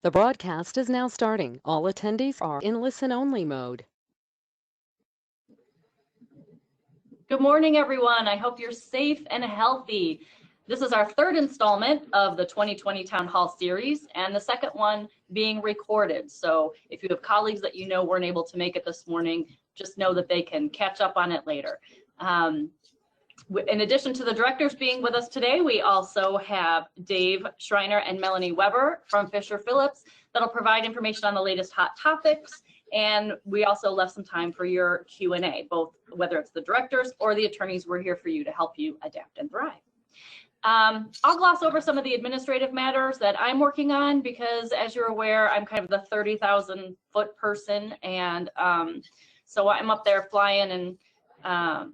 The broadcast is now starting. All attendees are in listen-only mode. Good morning, everyone. I hope you're safe and healthy. This is our third installment of the 2020 Town Hall series, and the second one being recorded. So if you have colleagues that you know weren't able to make it this morning, just know that they can catch up on it later. In addition to the directors being with us today, we also have Dave Schreiner and Melanie Weber from Fisher Phillips that'll provide information on the latest hot topics. And we also left some time for your Q&A, both whether it's the directors or the attorneys. We're here for you to help you adapt and thrive. I'll gloss over some of the administrative matters that I'm working on because, as you're aware, I'm kind of the 30,000 foot person. And so I'm up there flying and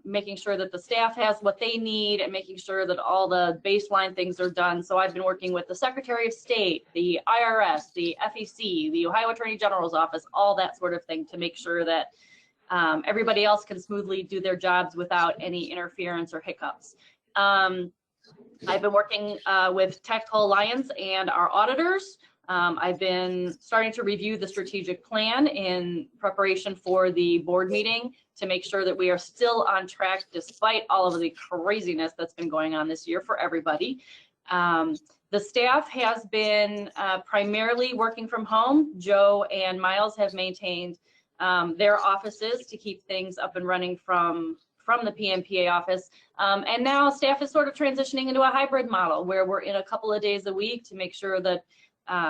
making sure that the staff has what they need and making sure that all the baseline things are done. So I've been working with the Secretary of State, the IRS, the FEC, the Ohio Attorney General's office, all that sort of thing to make sure that everybody else can smoothly do their jobs without any interference or hiccups. I've been working with Tactical Alliance and our auditors. I've been starting to review the strategic plan in preparation for the board meeting to make sure that we are still on track despite all of the craziness that's been going on this year for everybody. The staff has been primarily working from home. Joe and Miles have maintained their offices to keep things up and running from the PMPA office. And now staff is sort of transitioning into a hybrid model where we're in a couple of days a week to make sure that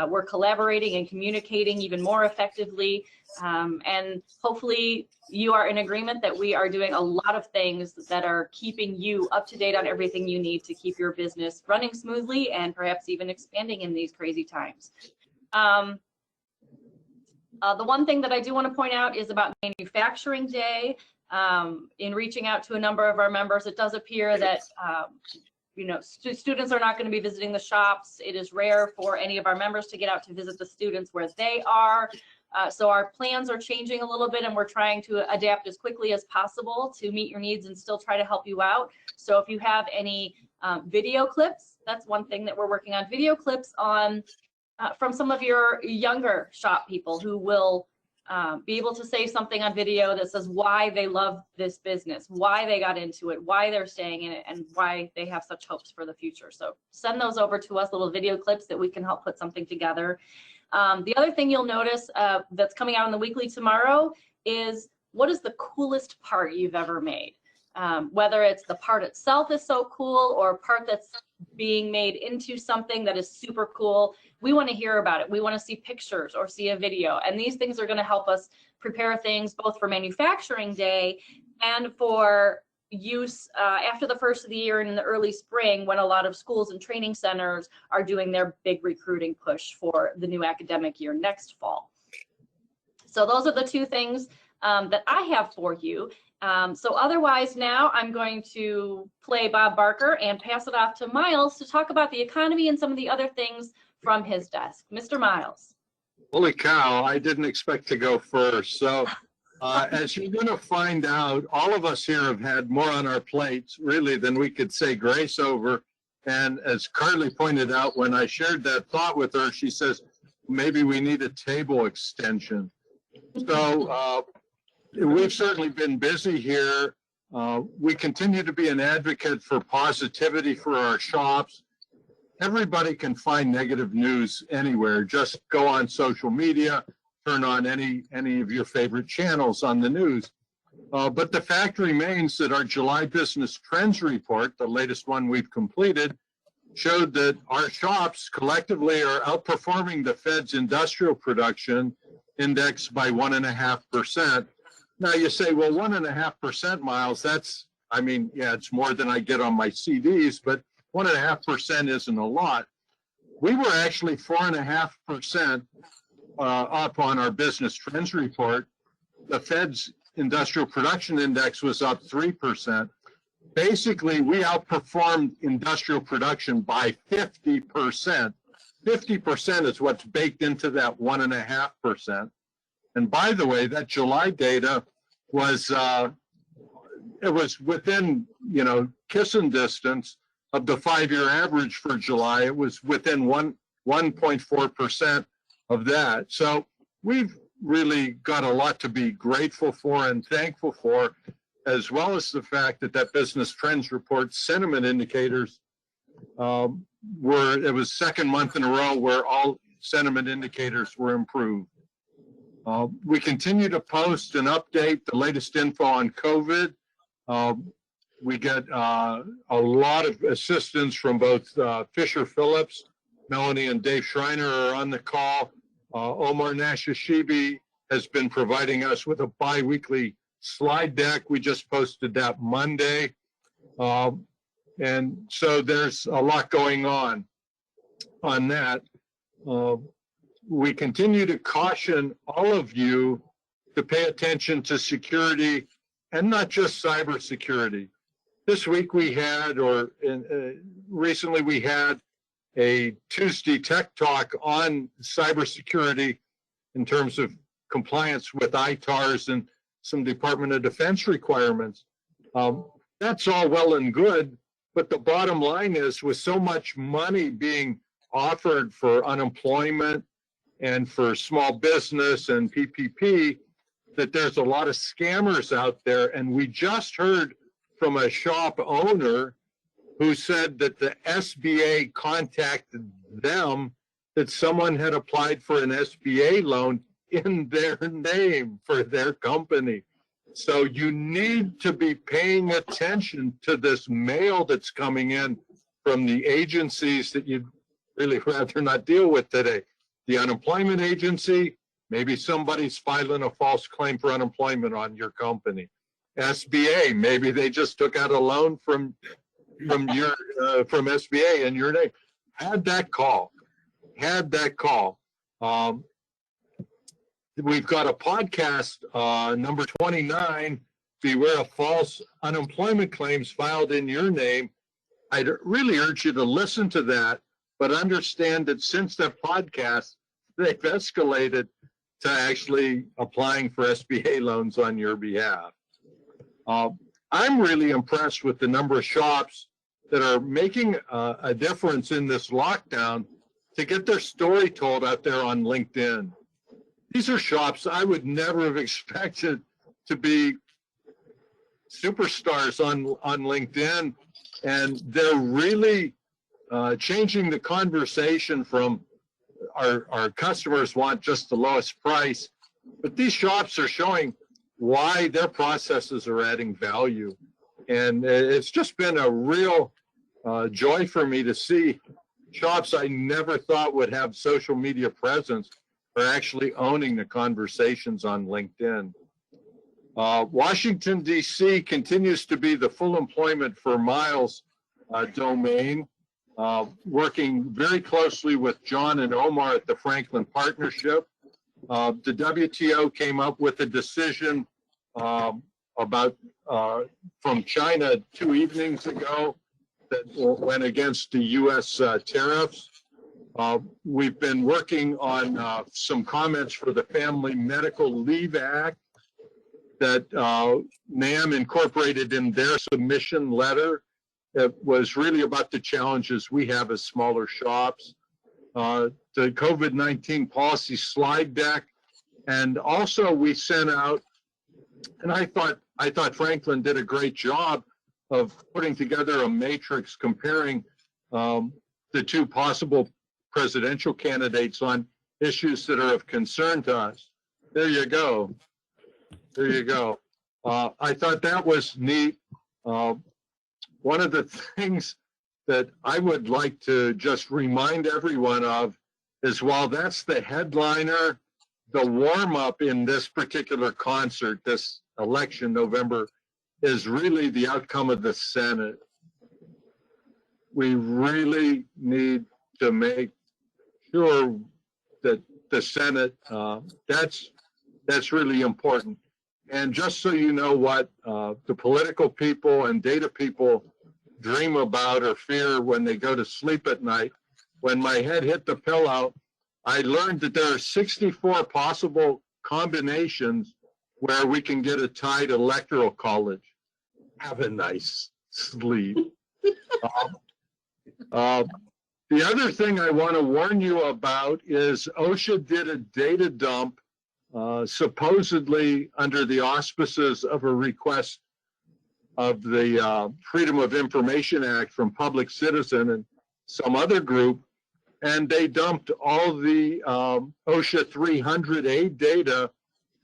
we're collaborating and communicating even more effectively. And hopefully you are in agreement that we are doing a lot of things that are keeping you up to date on everything you need to keep your business running smoothly and perhaps even expanding in these crazy times. The one thing that I do want to point out is about Manufacturing Day. In reaching out to a number of our members, it does appear that you know, students are not going to be visiting the shops. It is rare for any of our members to get out to visit the students where they are. So our plans are changing a little bit and we're trying to adapt as quickly as possible to meet your needs and still try to help you out. So if you have any video clips, that's one thing that we're working on, video clips on from some of your younger shop people who will be able to say something on video that says why they love this business, why they got into it, why they're staying in it, and why they have such hopes for the future. So send those over to us, little video clips that we can help put something together. The other thing you'll notice that's coming out in the weekly tomorrow is what is the coolest part you've ever made? Whether it's the part itself is so cool or a part that's being made into something that is super cool, we want to hear about it. We want to see pictures or see a video. And these things are going to help us prepare things both for Manufacturing Day and for use after the first of the year and in the early spring when a lot of schools and training centers are doing their big recruiting push for the new academic year next fall. So those are the two things that I have for you. So otherwise now I'm going to play Bob Barker and pass it off to Miles to talk about the economy and some of the other things from his desk. Mr. Miles. Holy cow, I didn't expect to go first. So as you're going to find out, all of us here have had more on our plates really than we could say grace over. And as Carli pointed out, when I shared that thought with her, she says, maybe we need a table extension. So we've certainly been busy here. We continue to be an advocate for positivity for our shops. Everybody can find negative news anywhere. Just go on social media, turn on any of your favorite channels on the news. But the fact remains that our July Business Trends Report, the latest one we've completed, showed that our shops collectively are outperforming the Fed's industrial production index by 1.5%. Now you say, well, 1.5%, Miles, that's, I mean, yeah, it's more than I get on my CDs, but 1.5% isn't a lot. We were actually 4.5% up on our Business Trends Report. The Fed's industrial production index was up 3%. Basically, we outperformed industrial production by 50%. 50% is what's baked into that 1.5%. And by the way, that July data was it was within, you know, kissing distance of the 5-year average for July. It was within 1.4% of that. So we've really got a lot to be grateful for and thankful for, as well as the fact that that business trends report sentiment indicators it was second month in a row where all sentiment indicators were improved. We continue to post and update the latest info on COVID. We get a lot of assistance from both Fisher Phillips, Melanie and Dave Schreiner are on the call. Omar Nashashibi has been providing us with a bi-weekly slide deck. We just posted that Monday. And so there's a lot going on that. We continue to caution all of you to pay attention to security and not just cybersecurity. This week we had, recently we had a Tuesday Tech Talk on cybersecurity in terms of compliance with ITARs and some Department of Defense requirements. That's all well and good, but the bottom line is, with so much money being offered for unemployment and for small business and PPP, that there's a lot of scammers out there. And we just heard from a shop owner who said that the SBA contacted them, that someone had applied for an SBA loan in their name for their company. So you need to be paying attention to this mail that's coming in from the agencies that you'd really rather not deal with today. The unemployment agency, maybe somebody's filing a false claim for unemployment on your company. SBA, maybe they just took out a loan from SBA in your name. Had that call. We've got a podcast, number 29, Beware of False Unemployment Claims Filed in Your Name. I'd really urge you to listen to that, but understand that since that podcast, they've escalated to actually applying for SBA loans on your behalf. I'm really impressed with the number of shops that are making a difference in this lockdown to get their story told out there on LinkedIn. These are shops I would never have expected to be superstars on LinkedIn, and they're really changing the conversation from our customers want just the lowest price, but these shops are showing why their processes are adding value. And it's just been a real joy for me to see shops I never thought would have social media presence are actually owning the conversations on LinkedIn. Washington, D.C. continues to be the full employment for miles domain, working very closely with John and Omar at the Franklin Partnership. The WTO came up with a decision about from China 2 evenings ago that went against the U.S. Tariffs. We've been working on some comments for the Family Medical Leave Act that NAM incorporated in their submission letter. It was really about the challenges we have as smaller shops. The COVID-19 policy slide deck, and also we sent out, and I thought Franklin did a great job of putting together a matrix comparing the two possible presidential candidates on issues that are of concern to us. There you go. I thought that was neat. One of the things that I would like to just remind everyone of is, while that's the headliner, the warm-up in this particular concert, this election, November, is really the outcome of the Senate. We really need to make sure that the Senate, that's really important. And just so you know what the political people and data people dream about or fear when they go to sleep at night, when my head hit the pillow, I learned that there are 64 possible combinations where we can get a tied electoral college. Have a nice sleep. The other thing I want to warn you about is OSHA did a data dump, supposedly under the auspices of a request of the Freedom of Information Act from Public Citizen and some other group, and they dumped all the OSHA 300A data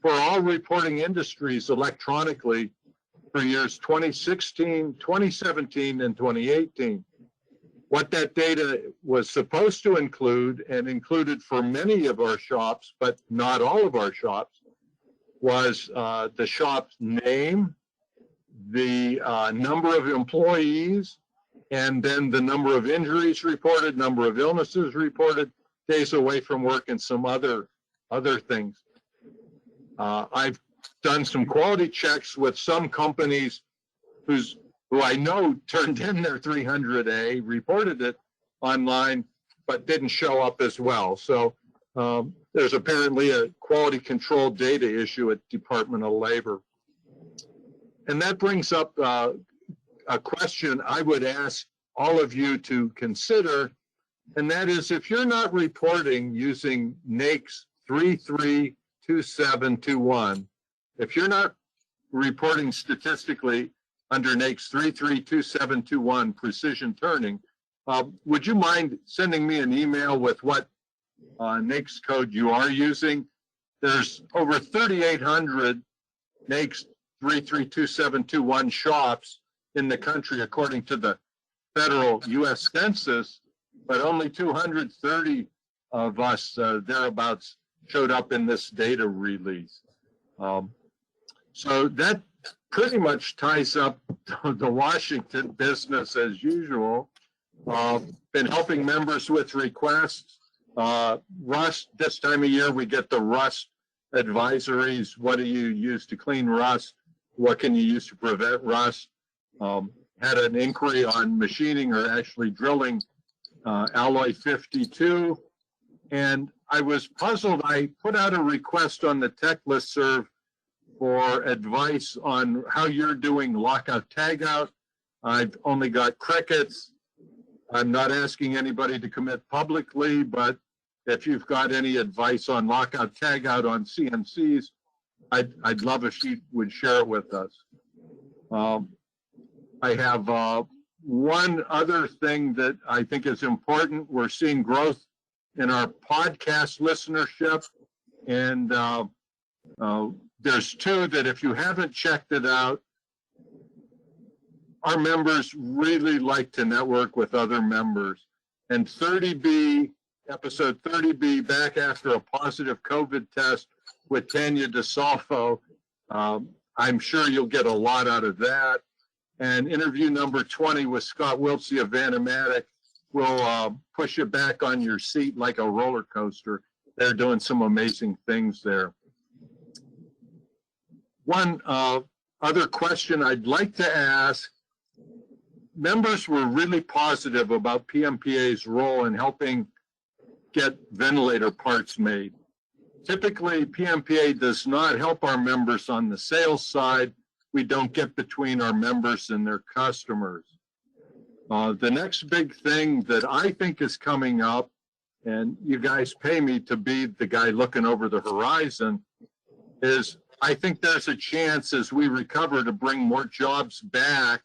for all reporting industries electronically for years 2016, 2017, and 2018. What that data was supposed to include, and included for many of our shops, but not all of our shops, was the shop's name, the number of employees, and then the number of injuries reported, number of illnesses reported, days away from work, and some other things. I've done some quality checks with some companies who I know turned in their 300A, reported it online, but didn't show up as well. So there's apparently a quality control data issue at Department of Labor. And that brings up a question I would ask all of you to consider, and that is, if you're not reporting using NAICS 332721, if you're not reporting statistically under NAICS 332721 precision turning, would you mind sending me an email with what NAICS code you are using? There's over 3,800 NAICS 332721 shops in the country, according to the federal U.S. Census, but only 230 of us thereabouts showed up in this data release. So that pretty much ties up the Washington business as usual. Been helping members with requests. Rust, this time of year, we get the rust advisories. What do you use to clean rust? What can you use to prevent rust? Had an inquiry on machining or actually drilling alloy 52. And I was puzzled. I put out a request on the tech listserv for advice on how you're doing lockout tagout. I've only got crickets. I'm not asking anybody to commit publicly, but if you've got any advice on lockout tagout on CNCs, I'd love if you would share it with us. I have one other thing that I think is important. We're seeing growth in our podcast listenership, and there's two that if you haven't checked it out, our members really like to network with other members. And 30B, episode 30B, back after a positive COVID test with Tanya DeSalfo, I'm sure you'll get a lot out of that. And interview number 20 with Scott Wiltsey of Vanomatic will push you back on your seat like a roller coaster. They're doing some amazing things there. One other question I'd like to ask, members were really positive about PMPA's role in helping get ventilator parts made. Typically, PMPA does not help our members on the sales side. We don't get between our members and their customers. The next big thing that I think is coming up, and you guys pay me to be the guy looking over the horizon, is I think there's a chance as we recover to bring more jobs back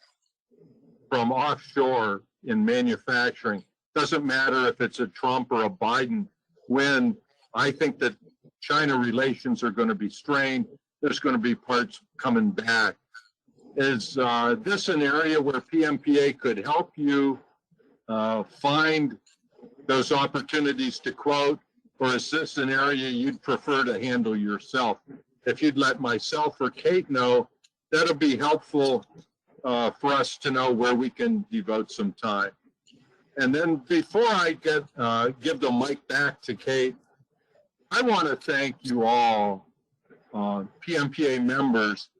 from offshore in manufacturing. Doesn't matter if it's a Trump or a Biden win. I think that China relations are going to be strained. There's going to be parts coming back. Is this an area where PMPA could help you find those opportunities to quote, or is this an area you'd prefer to handle yourself? If you'd let myself or Cate know, that'll be helpful for us to know where we can devote some time. And then before I give the mic back to Cate, I want to thank you all, PMPA members,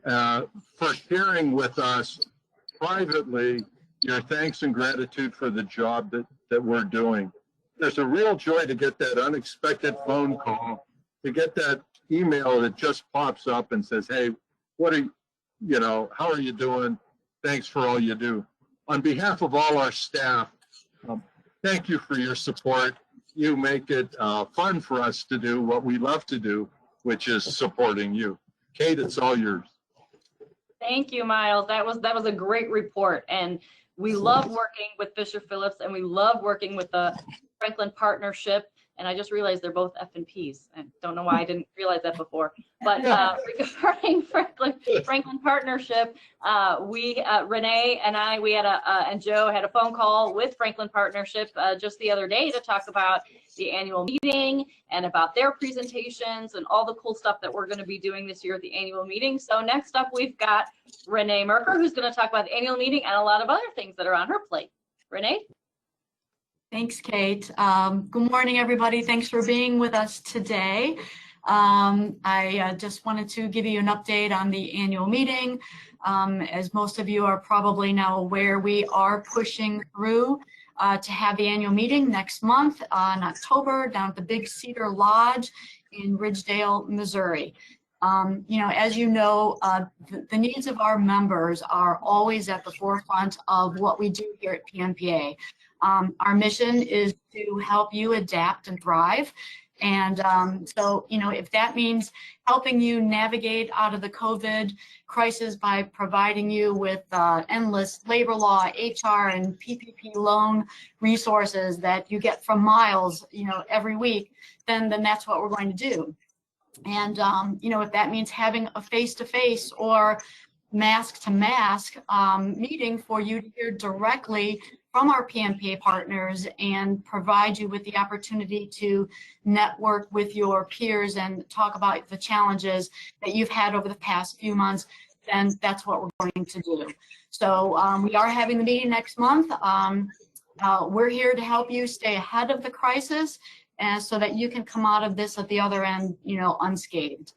for sharing with us privately your thanks and gratitude for the job that we're doing. There's a real joy to get that unexpected phone call, to get that email that just pops up and says, hey, how are you doing? Thanks for all you do. On behalf of all our staff, thank you for your support. You make it fun for us to do what we love to do, which is supporting you. Kate, it's all yours. Thank you, Miles. That was a great report, and we love working with Fisher Phillips, and we love working with the Franklin Partnership. And I just realized they're both F&Ps. I don't know why I didn't realize that before. But regarding Franklin Partnership, Renee and I, and Joe had a phone call with Franklin Partnership just the other day to talk about the annual meeting and about their presentations and all the cool stuff that we're going to be doing this year at the annual meeting. So next up, we've got Renee Merker, who's going to talk about the annual meeting and a lot of other things that are on her plate. Renee? Thanks, Kate. Good morning, everybody. Thanks for being with us today. I just wanted to give you an update on the annual meeting. As most of you are probably now aware, we are pushing through to have the annual meeting next month in October down at the Big Cedar Lodge in Ridgedale, Missouri. As you know, the needs of our members are always at the forefront of what we do here at PMPA. Our mission is to help you adapt and thrive. And so, if that means helping you navigate out of the COVID crisis by providing you with endless labor law, HR, and PPP loan resources that you get from Miles, every week, then that's what we're going to do. And, if that means having a face-to-face or mask-to-mask meeting for you to hear directly from our PMPA partners and provide you with the opportunity to network with your peers and talk about the challenges that you've had over the past few months, then that's what we're going to do. So we are having the meeting next month. We're here to help you stay ahead of the crisis and so that you can come out of this at the other end, unscathed.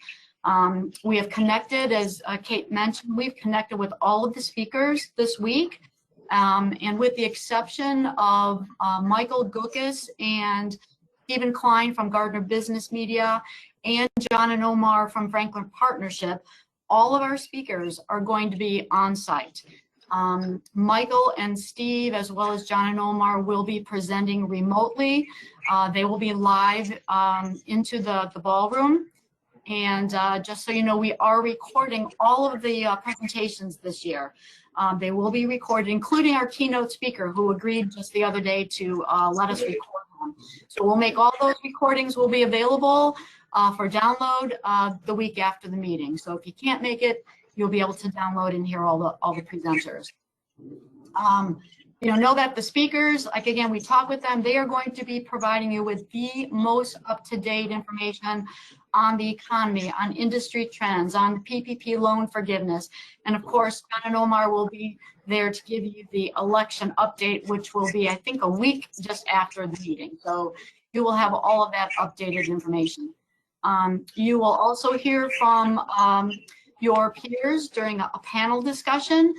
We have connected, as Kate mentioned, we've connected with all of the speakers this week. And with the exception of Michael Gukas and Stephen Klein from Gardner Business Media and John and Omar from Franklin Partnership, all of our speakers are going to be on site. Michael and Steve, as well as John and Omar, will be presenting remotely. They will be live into the ballroom. And just so you know, we are recording all of the presentations this year. They will be recorded, including our keynote speaker, who agreed just the other day to let us record them. So we'll make all those recordings will be available for download the week after the meeting. So if you can't make it, you'll be able to download and hear all the presenters. Know that the speakers, like again, we talk with them, they are going to be providing you with the most up-to-date information on the economy, on industry trends, on PPP loan forgiveness. And of course, John and Omar will be there to give you the election update, which will be, I think, a week just after the meeting. So you will have all of that updated information. You will also hear from your peers during a panel discussion.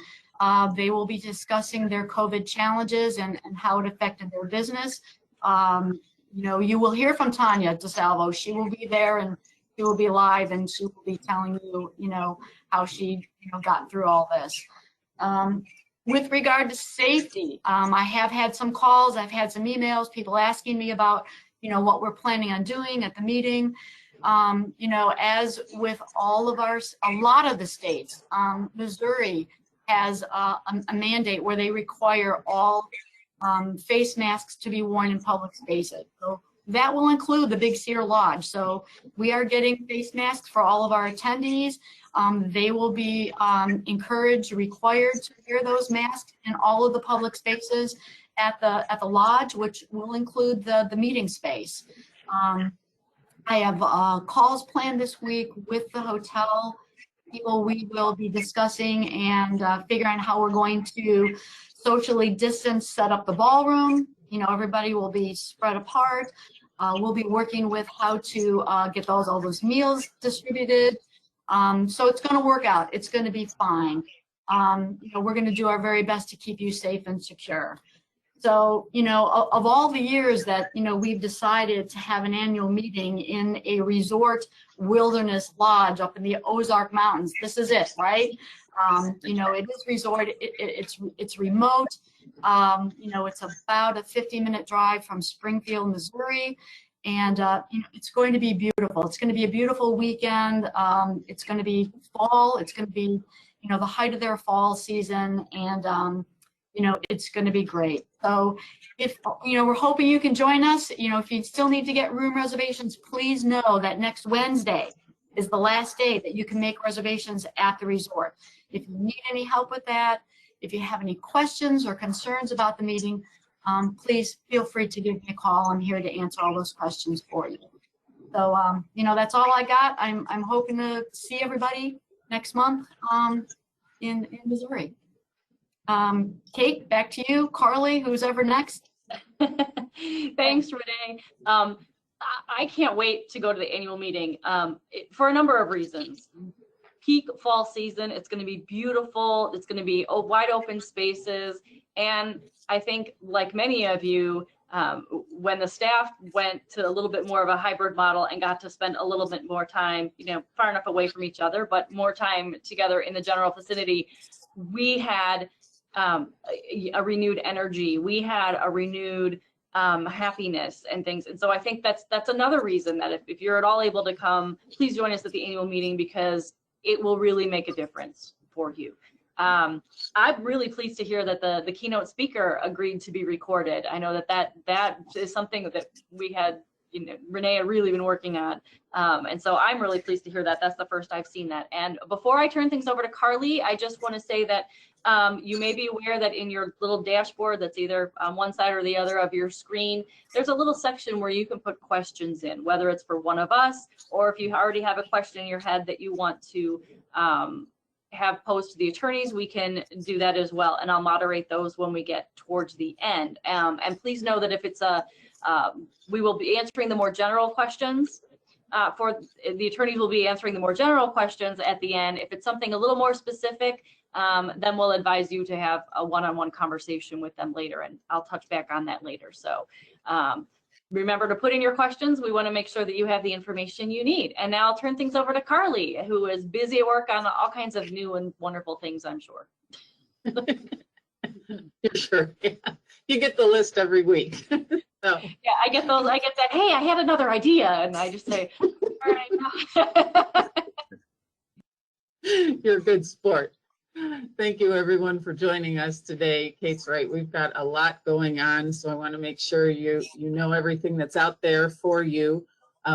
They will be discussing their COVID challenges and how it affected their business. You will hear from Tanya DeSalvo. She will be there and she will be live and she will be telling you, how she, got through all this. With regard to safety, I have had some calls, I've had some emails, people asking me about, what we're planning on doing at the meeting. As with all of a lot of the states, Missouri has a mandate where they require all face masks to be worn in public spaces. So that will include the Big Cedar Lodge. So we are getting face masks for all of our attendees. They will be encouraged, required to wear those masks in all of the public spaces at the lodge, which will include the meeting space. I have calls planned this week with the hotel people. We will be discussing and figuring out how we're going to socially distance, set up the ballroom. Everybody will be spread apart. We'll be working with how to get all those meals distributed. So it's going to work out. It's going to be fine. We're going to do our very best to keep you safe and secure. So, of all the years that, we've decided to have an annual meeting in a resort wilderness lodge up in the Ozark Mountains, this is it, right? It is resort, it's remote. It's about a 50-minute drive from Springfield, Missouri. And, it's going to be beautiful. It's going to be a beautiful weekend. It's going to be fall. It's going to be, the height of their fall season. And, it's going to be great. So if, we're hoping you can join us. If you still need to get room reservations, please know that next Wednesday is the last day that you can make reservations at the resort. If you need any help with that, if you have any questions or concerns about the meeting, please feel free to give me a call. I'm here to answer all those questions for you. So, that's all I got. I'm hoping to see everybody next month in Missouri. Kate, back to you. Carli, who's ever next. Thanks, Renee. I can't wait to go to the annual meeting for a number of reasons. Peak fall season, it's going to be beautiful. It's going to be wide open spaces. And I think, like many of you, when the staff went to a little bit more of a hybrid model and got to spend a little bit more time, far enough away from each other, but more time together in the general vicinity, we had a renewed energy. We had a renewed happiness and things. And so I think that's another reason that if you're at all able to come, please join us at the annual meeting, because it will really make a difference for you. I'm really pleased to hear that the keynote speaker agreed to be recorded. I know that is something that we had, Renee had really been working on. And so I'm really pleased to hear that. That's the first I've seen that. And before I turn things over to Carli, I just want to say that you may be aware that in your little dashboard that's either on one side or the other of your screen, there's a little section where you can put questions in, whether it's for one of us, or if you already have a question in your head that you want to have posed to the attorneys, we can do that as well. And I'll moderate those when we get towards the end. And please know that if it's we will be answering the more general questions. For the attorneys will be answering the more general questions at the end. If it's something a little more specific, then we'll advise you to have a one-on-one conversation with them later, and I'll touch back on that later. So remember to put in your questions. We want to make sure that you have the information you need. And now I'll turn things over to Carli, who is busy at work on all kinds of new and wonderful things, I'm sure. You're sure. Yeah. You get the list every week. So. Yeah, I get those. I get that. Hey, I had another idea, and I just say, all right. You're a good sport. Thank you, everyone, for joining us today. Kate's right. We've got a lot going on, so I want to make sure you know everything that's out there for you.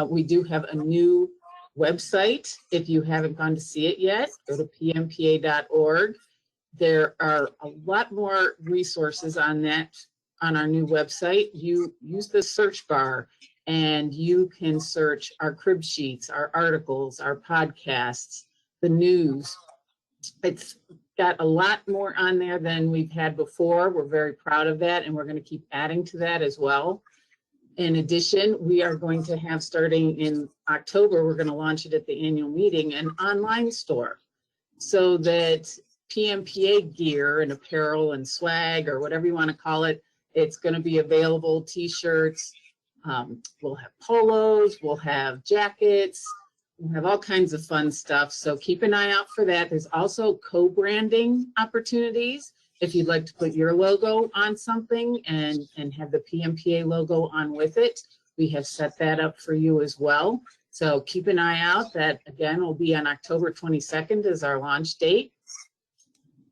We do have a new website. If you haven't gone to see it yet, go to pmpa.org. There are a lot more resources on our new website. You use the search bar and you can search our crib sheets, our articles, our podcasts, the news. It's got a lot more on there than we've had before. We're very proud of that, and we're going to keep adding to that as well. In addition, we are going to have, starting in October, we're going to launch it at the annual meeting, an online store, so that PMPA gear and apparel and swag, or whatever you want to call it, it's going to be available. T-shirts, we'll have polos, we'll have jackets, we'll have all kinds of fun stuff. So keep an eye out for that. There's also co-branding opportunities. If you'd like to put your logo on something and have the PMPA logo on with it, we have set that up for you as well. So keep an eye out. That, again, will be on October 22nd is our launch date.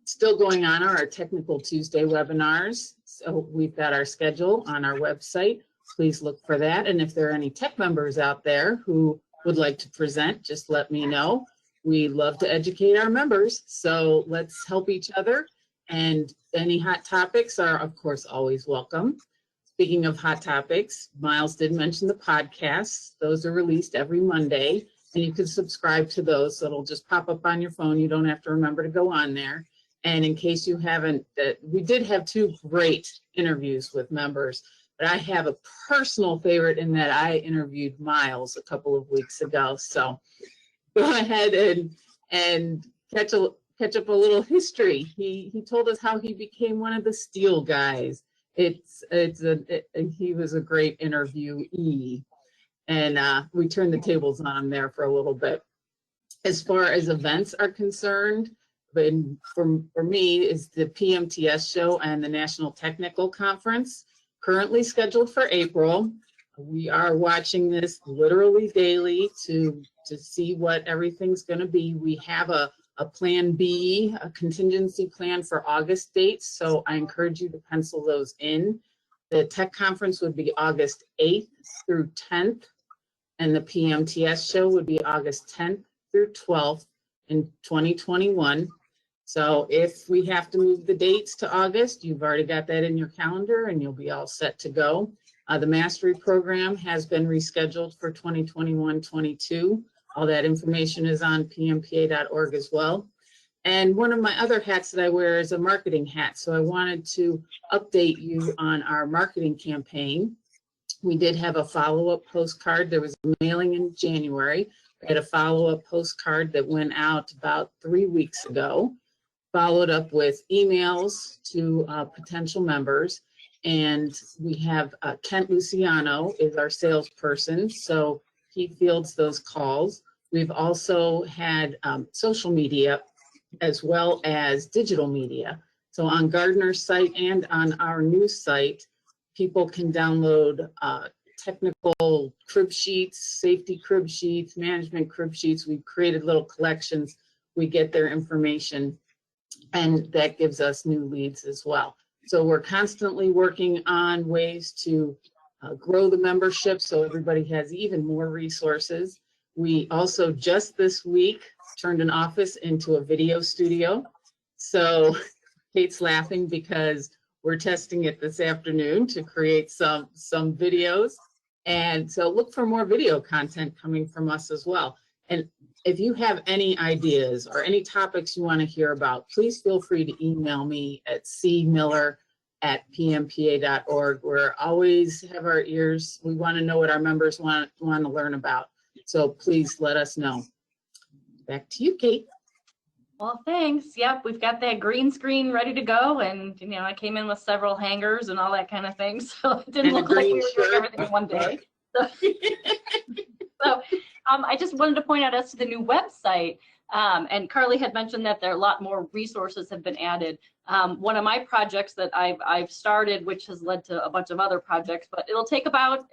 Still going on our Technical Tuesday webinars. So we've got our schedule on our website. Please look for that. And if there are any tech members out there who would like to present, just let me know. We love to educate our members, so let's help each other. And any hot topics are, of course, always welcome. Speaking of hot topics, Miles did mention the podcasts. Those are released every Monday, and you can subscribe to those. So it'll just pop up on your phone. You don't have to remember to go on there. And in case you haven't, we did have 2 great interviews with members, but I have a personal favorite in that I interviewed Miles a couple of weeks ago. So go ahead and catch up a little history. He told us how he became one of the steel guys he was a great interviewee, and we turned the tables on him there for a little bit. As far as events are concerned, but for me is the PMTS show and the National Technical Conference, currently scheduled for April. We are watching this literally daily to see what everything's going to be. We have a plan B, a contingency plan for August dates, so I encourage you to pencil those in. The tech conference would be August 8th through 10th, and the PMTS show would be August 10th through 12th in 2021. So if we have to move the dates to August, you've already got that in your calendar and you'll be all set to go. The mastery program has been rescheduled for 2021-22. All that information is on pmpa.org as well. And one of my other hats that I wear is a marketing hat. So I wanted to update you on our marketing campaign. We did have a follow-up postcard. There was a mailing in January. We had a follow-up postcard that went out about 3 weeks ago, followed up with emails to potential members. And we have Kent Luciano is our salesperson, so he fields those calls. We've also had social media as well as digital media. So on Gardner's site and on our news site, people can download technical crib sheets, safety crib sheets, management crib sheets. We've created little collections. We get their information, and that gives us new leads as well. So we're constantly working on ways to grow the membership so everybody has even more resources. We also just this week turned an office into a video studio. So Kate's laughing because we're testing it this afternoon to create some videos. And so look for more video content coming from us as well. And if you have any ideas or any topics you want to hear about, please feel free to email me at cmiller@pmpa.org. We're always have our ears. We want to know what our members want to learn about. So please let us know. Back to you, Kate. Well, thanks. Yep, we've got that green screen ready to go, and you know, I came in with several hangers and all that kind of thing, so it didn't look like we were doing everything in one day. So I just wanted to point out as to the new website, and Carli had mentioned that there are a lot more resources have been added. One of my projects that I've started, which has led to a bunch of other projects, but it'll take about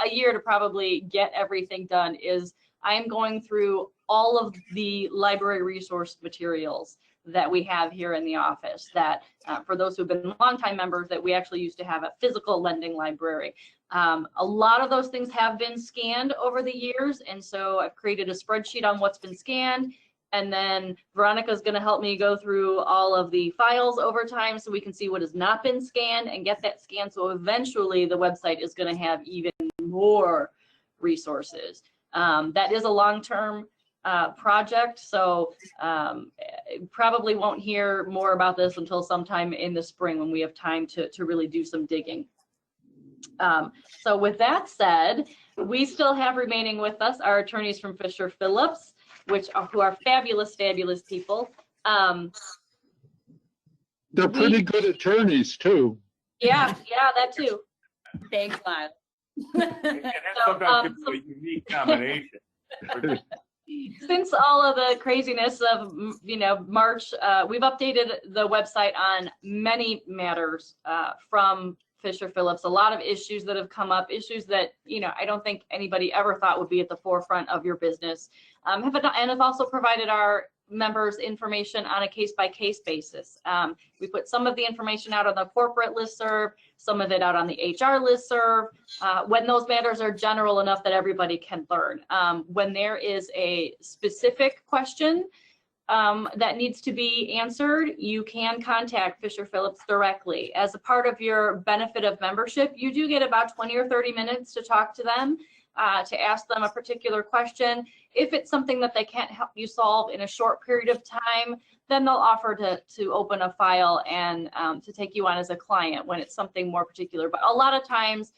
a year to probably get everything done, is I am going through all of the library resource materials that we have here in the office, that for those who've been longtime members, that we actually used to have a physical lending library. A lot of those things have been scanned over the years, and so I've created a spreadsheet on what's been scanned, and then Veronica's going to help me go through all of the files over time so we can see what has not been scanned and get that scanned, so eventually the website is going to have even more resources. That is a long-term project, so probably won't hear more about this until sometime in the spring when we have time to really do some digging. So with that said, we still have remaining with us our attorneys from Fisher Phillips, who are fabulous, fabulous people. They're pretty good attorneys too. Yeah, that too. Thanks, Lyle. And that's sometimes a unique combination. Since all of the craziness of March, we've updated the website on many matters from Fisher Phillips. A lot of issues that have come up, issues that I don't think anybody ever thought would be at the forefront of your business. And have also provided our members information on a case-by-case basis. We put some of the information out on the corporate listserv, some of it out on the HR listserv, when those matters are general enough that everybody can learn. When there is a specific question that needs to be answered, you can contact Fisher Phillips directly. As a part of your benefit of membership, you do get about 20 or 30 minutes to talk to them, to ask them a particular question. If it's something that they can't help you solve in a short period of time, then they'll offer to open a file and to take you on as a client when it's something more particular. But a lot of times,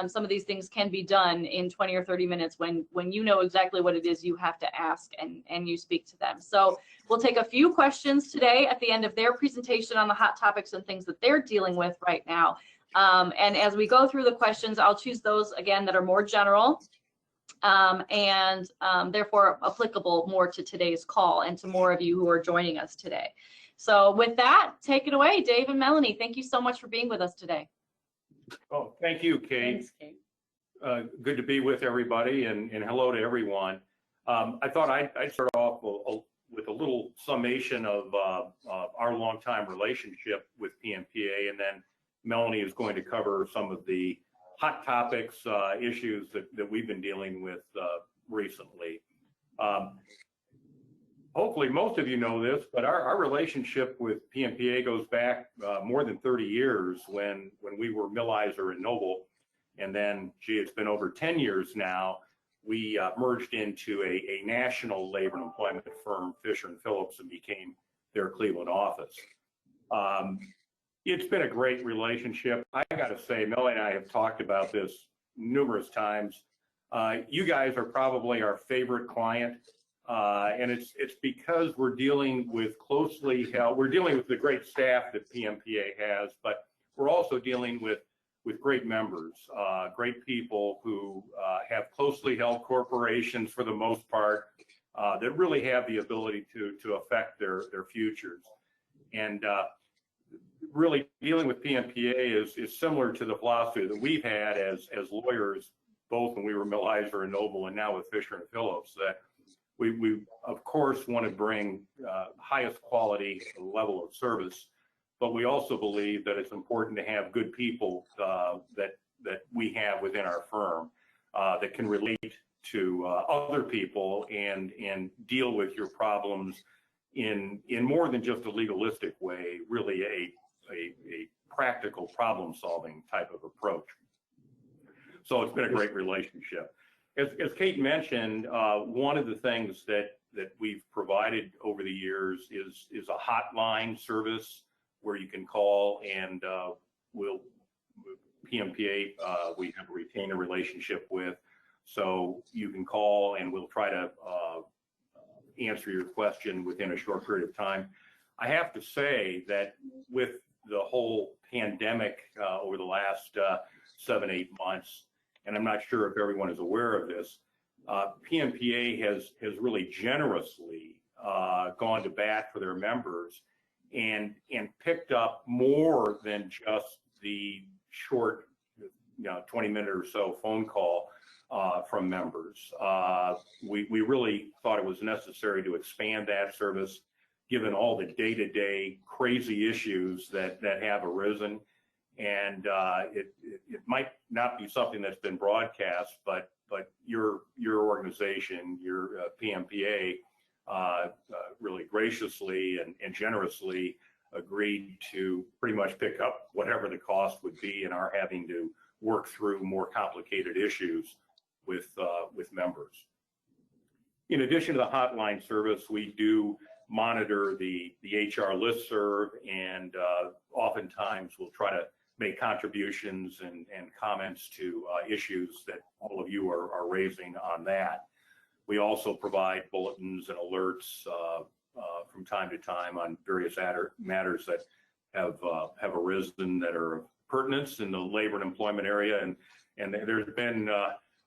some of these things can be done in 20 or 30 minutes when you know exactly what it is you have to ask and you speak to them. So we'll take a few questions today at the end of their presentation on the hot topics and things that they're dealing with right now. And as we go through the questions, I'll choose those again that are more general and therefore applicable more to today's call and to more of you who are joining us today. So with that, take it away, Dave and Melanie. Thank you so much for being with us today. Oh, thank you, Kate. Thanks, Kate. Good to be with everybody, and hello to everyone. I thought I'd start off with a little summation of our longtime relationship with PMPA, and then Melanie is going to cover some of the hot topics, issues that we've been dealing with recently. Hopefully most of you know this, but our relationship with PMPA goes back more than 30 years when we were Millizer and Noble. And then, gee, it's been over 10 years now. We merged into a national labor and employment firm, Fisher Phillips, and became their Cleveland office. It's been a great relationship. I got to say, Melanie and I have talked about this numerous times. You guys are probably our favorite client. And it's because we're dealing with we're dealing with the great staff that PMPA has, but we're also dealing with great members, great people who have closely held corporations for the most part, that really have the ability to affect their futures. And really dealing with PMPA is similar to the philosophy that we've had as lawyers, both when we were Millizer and Noble and now with Fisher & Phillips, that we of course want to bring highest quality level of service, but we also believe that it's important to have good people that we have within our firm that can relate to other people and deal with your problems in more than just a legalistic way, really a practical problem-solving type of approach. So it's been a great relationship. As Kate mentioned, one of the things that we've provided over the years is a hotline service where you can call and PMPA, we have a retainer relationship with, so you can call and we'll try to answer your question within a short period of time. I have to say that with the whole pandemic over the last 7-8 months, and I'm not sure if everyone is aware of this, PMPA has really generously gone to bat for their members and picked up more than just the short, 20-minute or so phone call from members. We really thought it was necessary to expand that service, given all the day-to-day crazy issues that have arisen. And it might not be something that's been broadcast, but your organization, your PMPA, really graciously and generously agreed to pretty much pick up whatever the cost would be in our having to work through more complicated issues with members. In addition to the hotline service, we do monitor the HR listserv, and oftentimes we'll try to make contributions and comments to issues that all of you are raising on that. We also provide bulletins and alerts from time to time on various matters that have arisen that are of pertinence in the labor and employment area, and there's been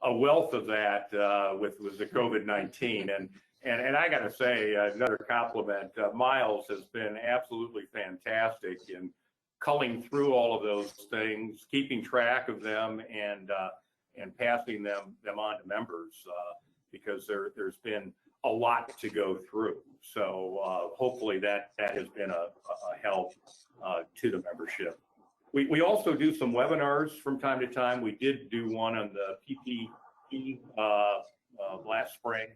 a wealth of that with the COVID-19. And I got to say, another compliment, Miles has been absolutely fantastic in culling through all of those things, keeping track of them, and passing them on to members, because there's been a lot to go through. So hopefully that has been a help to the membership. We also do some webinars from time to time. We did do one on the PPE last spring,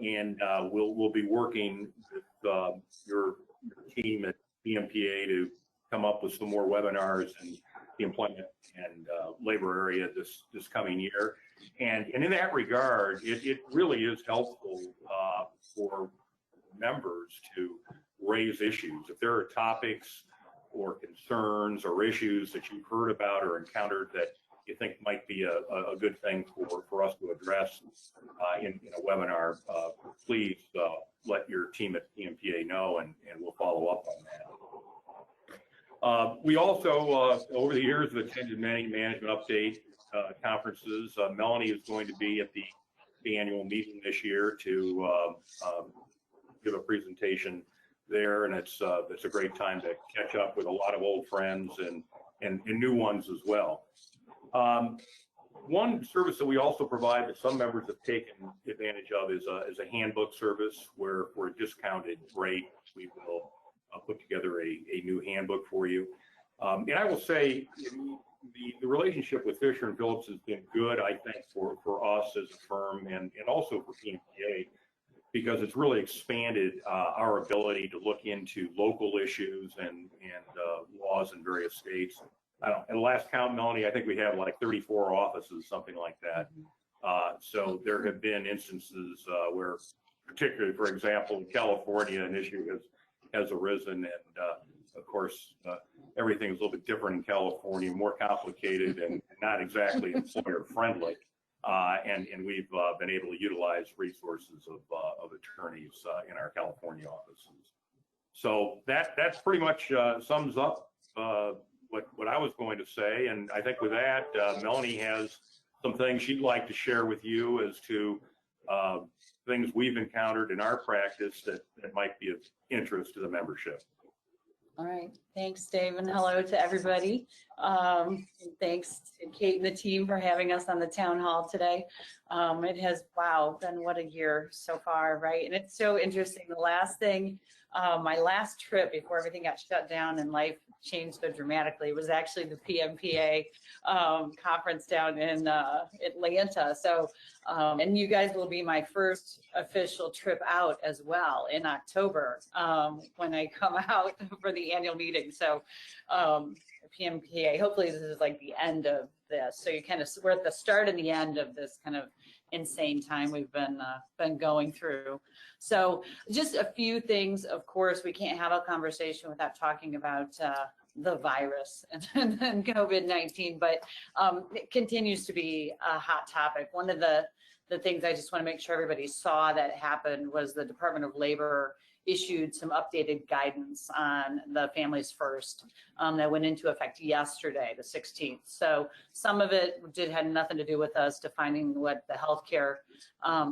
and we'll be working with your team at PMPA to come up with some more webinars in the employment and labor area this coming year. And in that regard, it really is helpful for members to raise issues. If there are topics or concerns or issues that you've heard about or encountered that you think might be a good thing for us to address in a webinar, please let your team at PMPA know, and we'll follow up on that. We also, over the years, have attended many management update conferences. Melanie is going to be at the annual meeting this year to give a presentation there, and it's a great time to catch up with a lot of old friends and new ones as well. One service that we also provide that some members have taken advantage of is a handbook service where for a discounted rate we will put together a new handbook for you. And I will say the relationship with Fisher and Phillips has been good, I think, for us as a firm and also for PMPA, because it's really expanded our ability to look into local issues and laws in various states. At the last count, Melanie, I think we have like 34 offices, something like that. So there have been instances where, particularly, for example, in California, an issue has arisen, and of course, everything is a little bit different in California, more complicated and not exactly employer friendly. And we've been able to utilize resources of attorneys in our California offices. So that's pretty much sums up what I was going to say. And I think with that, Melanie has some things she'd like to share with you as to things we've encountered in our practice that might be of interest to the membership. All right, thanks, Dave, and hello to everybody. And thanks to Kate and the team for having us on the town hall today. It has, wow, been what a year so far, right? And it's so interesting. The last thing, my last trip before everything got shut down and life changed so dramatically was actually the PMPA conference down in Atlanta. So, and you guys will be my first official trip out as well in October when I come out for the annual meeting. So PMPA, hopefully this is like the end of this. So you kind of, we're at the start and the end of this kind of insane time we've been going through. So just a few things. Of course, we can't have a conversation without talking about the virus and COVID-19, but it continues to be a hot topic. One of the things I just want to make sure everybody saw that happened was the Department of Labor issued some updated guidance on the Families First that went into effect yesterday, the 16th. So some of it had nothing to do with us defining what the healthcare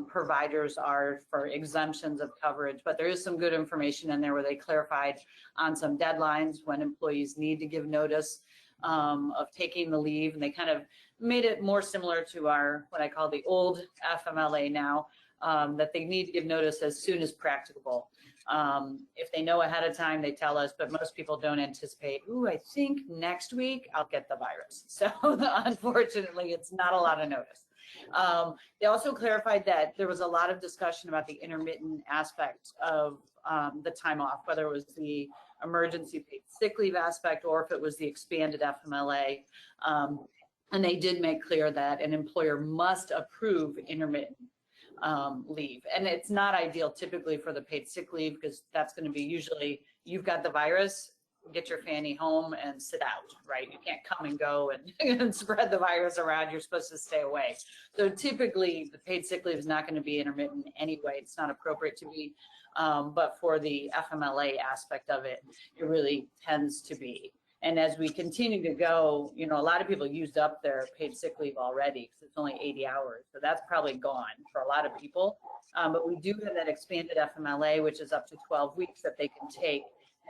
providers are for exemptions of coverage, but there is some good information in there where they clarified on some deadlines when employees need to give notice of taking the leave, and they kind of made it more similar to our, what I call the old FMLA now, that they need to give notice as soon as practicable. If they know ahead of time, they tell us, but most people don't anticipate, ooh, I think next week I'll get the virus. So unfortunately, it's not a lot of notice. They also clarified that there was a lot of discussion about the intermittent aspect of the time off, whether it was the emergency paid sick leave aspect or if it was the expanded FMLA. And they did make clear that an employer must approve intermittent leave. And it's not ideal typically for the paid sick leave because that's going to be usually you've got the virus, get your fanny home and sit out, right? You can't come and go and spread the virus around. You're supposed to stay away. So typically the paid sick leave is not going to be intermittent anyway. It's not appropriate to be. But for the FMLA aspect of it, it really tends to be. And as we continue to go, you know, a lot of people used up their paid sick leave already because it's only 80 hours. So that's probably gone for a lot of people. But we do have that expanded FMLA, which is up to 12 weeks that they can take.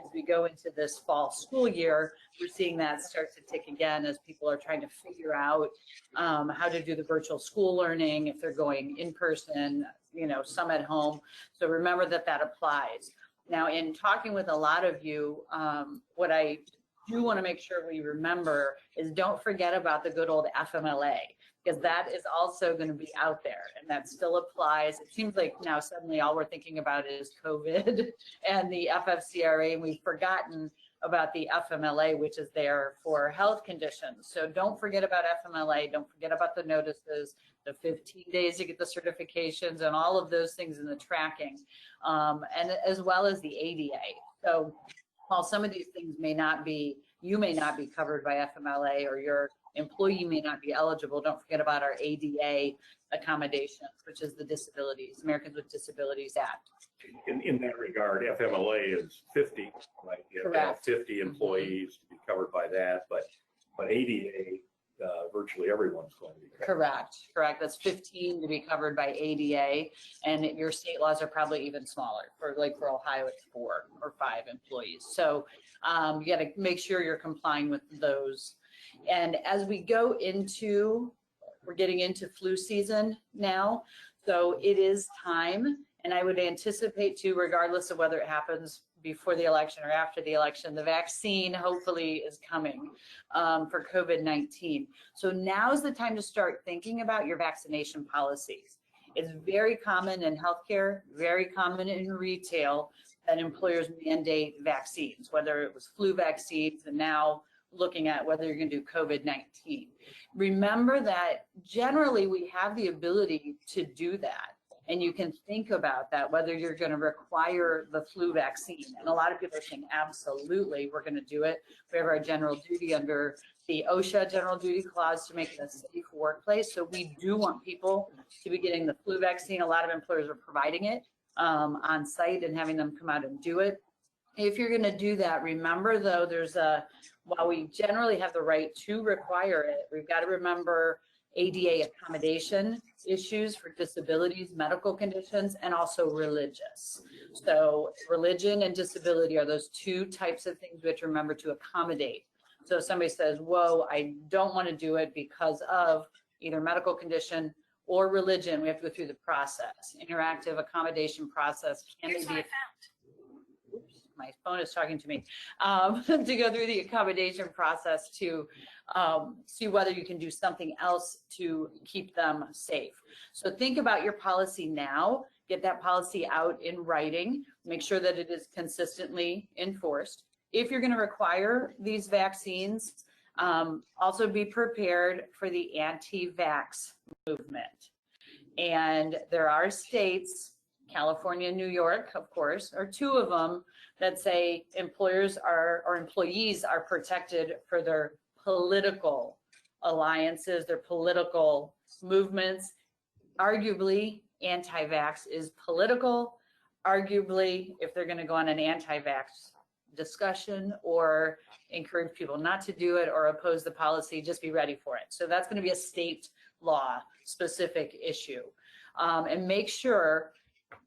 As we go into this fall school year, we're seeing that start to tick again as people are trying to figure out how to do the virtual school learning, if they're going in person, you know, some at home. So remember that that applies. Now, in talking with a lot of you, what I do want to make sure we remember is don't forget about the good old FMLA, because that is also going to be out there and that still applies. It seems like now suddenly all we're thinking about is COVID and the FFCRA, and we've forgotten about the FMLA, which is there for health conditions. So don't forget about FMLA. Don't forget about the notices, the 15 days to get the certifications and all of those things in the tracking, and as well as the ADA. So while some of these things may not be, you may not be covered by FMLA or your employee may not be eligible. Don't forget about our ADA accommodations, which is the Disabilities, Americans with Disabilities Act. In that regard, FMLA is 50, right? You have to have Correct. 50 employees to be covered by that, but ADA, virtually everyone's going to be covered. Correct. That's 15 to be covered by ADA, and your state laws are probably even smaller. For Ohio, it's 4 or 5 employees. So you got to make sure you're complying with those. And as we go into, we're getting into flu season now, so it is time. And I would anticipate too, regardless of whether it happens before the election or after the election, the vaccine hopefully is coming for COVID-19. So now's the time to start thinking about your vaccination policies. It's very common in healthcare, very common in retail that employers mandate vaccines, whether it was flu vaccines and now looking at whether you're going to do COVID-19. Remember that generally we have the ability to do that. And you can think about that, whether you're going to require the flu vaccine. And a lot of people are saying, absolutely, we're going to do it. We have our general duty under the OSHA general duty clause to make it a safe workplace. So we do want people to be getting the flu vaccine. A lot of employers are providing it on site and having them come out and do it. If you're going to do that, remember though, while we generally have the right to require it, we've got to remember ADA accommodation issues for disabilities, medical conditions, and also religious. So religion and disability are those 2 types of things we have to remember to accommodate. So if somebody says, whoa, I don't want to do it because of either medical condition or religion, we have to go through the process, interactive accommodation process. Oops, my phone is talking to me, to go through the accommodation process to see whether you can do something else to keep them safe. So think about your policy now, get that policy out in writing, make sure that it is consistently enforced. If you're going to require these vaccines, also be prepared for the anti-vax movement. And there are states, California and New York, of course, are 2 of them that say employers or employees are protected for their political alliances, their political movements. Arguably, anti-vax is political. Arguably, if they're going to go on an anti-vax discussion or encourage people not to do it or oppose the policy, just be ready for it. So that's going to be a state law specific issue. And make sure,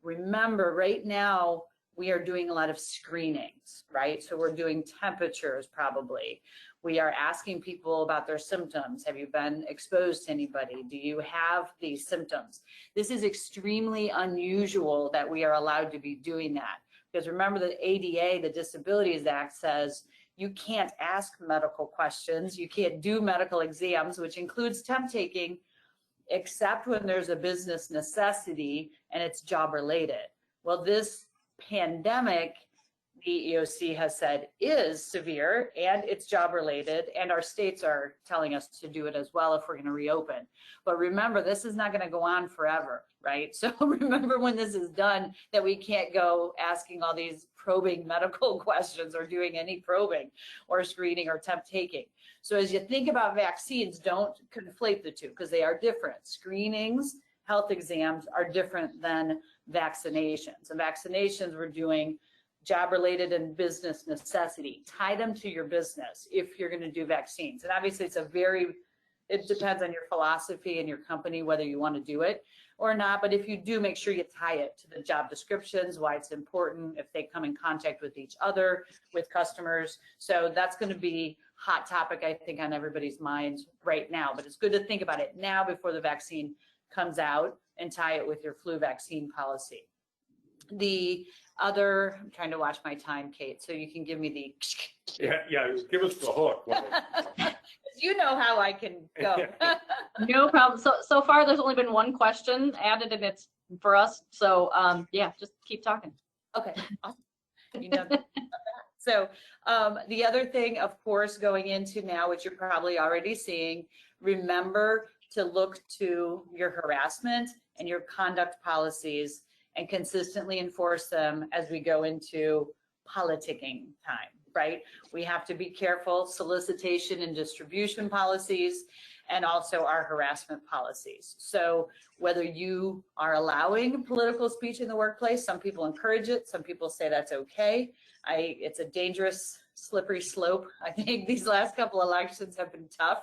remember right now, we are doing a lot of screenings, right? So we're doing temperatures probably. We are asking people about their symptoms. Have you been exposed to anybody? Do you have these symptoms? This is extremely unusual that we are allowed to be doing that. Because remember the ADA, the Disabilities Act, says you can't ask medical questions. You can't do medical exams, which includes temp taking, except when there's a business necessity and it's job related. Well, this pandemic, the EOC has said is severe and it's job related, and our states are telling us to do it as well if we're going to reopen. But remember, this is not going to go on forever, right? So remember when this is done that we can't go asking all these probing medical questions or doing any probing or screening or temp taking. So as you think about vaccines, don't conflate the 2 because they are different. Screenings, health exams are different than vaccinations. And vaccinations we're doing job related and business necessity. Tie them to your business if you're going to do vaccines. And obviously it depends on your philosophy and your company whether you want to do it or not. But if you do, make sure you tie it to the job descriptions, why it's important, if they come in contact with each other, with customers. So that's going to be hot topic, I think, on everybody's minds right now. But it's good to think about it now before the vaccine comes out and tie it with your flu vaccine policy. The other, I'm trying to watch my time, Kate, so you can give me the. Yeah, give us the hook. You know how I can go. No problem. So far, there's only been 1 question added, and it's for us. So yeah, just keep talking. Okay, awesome. You know that. So the other thing, of course, going into now, which you're probably already seeing, remember to look to your harassment and your conduct policies and consistently enforce them as we go into politicking time. right? We have to be careful, solicitation and distribution policies, and also our harassment policies. So whether you are allowing political speech in the workplace, some people encourage it, some people say that's okay. It's a dangerous, slippery slope. I think these last couple elections have been tough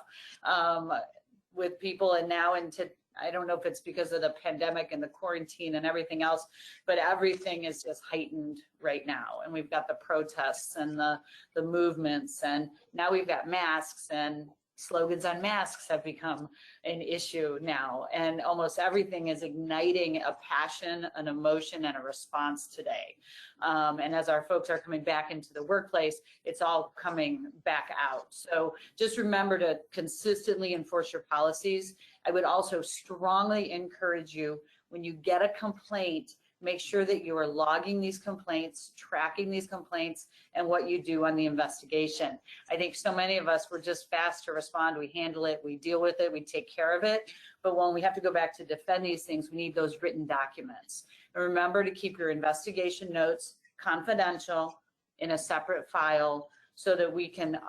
with people, and now into, I don't know if it's because of the pandemic and the quarantine and everything else, but everything is just heightened right now. And we've got the protests and the movements, and now we've got masks, and slogans on masks have become an issue now. And almost everything is igniting a passion, an emotion, and a response today. And as our folks are coming back into the workplace, it's all coming back out. So just remember to consistently enforce your policies. I would also strongly encourage you, when you get a complaint, make sure that you are logging these complaints, tracking these complaints, and what you do on the investigation. I think so many of us, we're just fast to respond. We handle it, we deal with it, we take care of it. But when we have to go back to defend these things, we need those written documents. And remember to keep your investigation notes confidential in a separate file so that we can